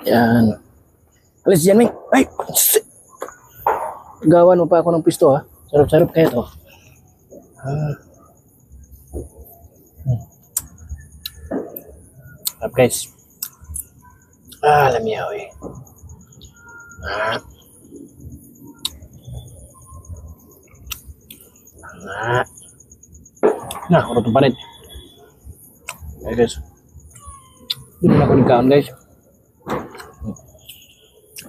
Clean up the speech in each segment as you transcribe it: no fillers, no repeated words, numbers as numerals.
Yan. Alis dyan, Ming. Ay! Gawan mo pa ako ng pisto, ha? Sarap-sarap kaya to. Sarap, guys. Lamiyaw eh. Urut pa rin. Okay, guys. Hindi na ako nagkaon, guys.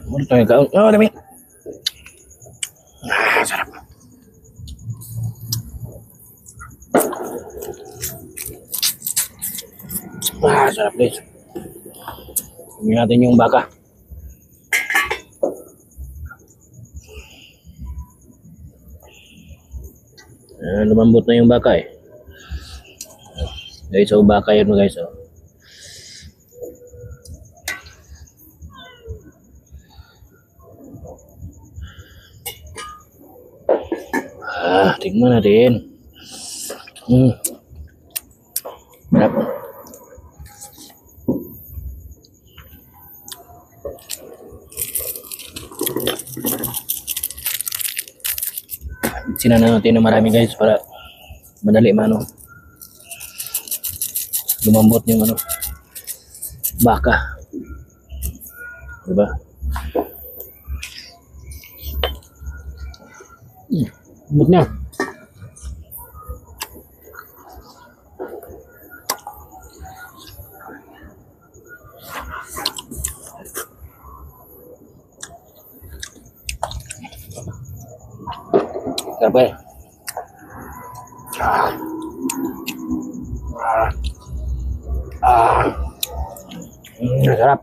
Urut tayo nagkaon. Dami. Sarap. Sarap, guys. Tingnan natin yung baka. Lumambot na yung baka eh. Guys, so baka yun guys. Oh. Tingnan natin. Sarap. Sinana natin na marami guys para madali lumambot yung baka, diba? Lambot niya. Sarap eh. Sarap.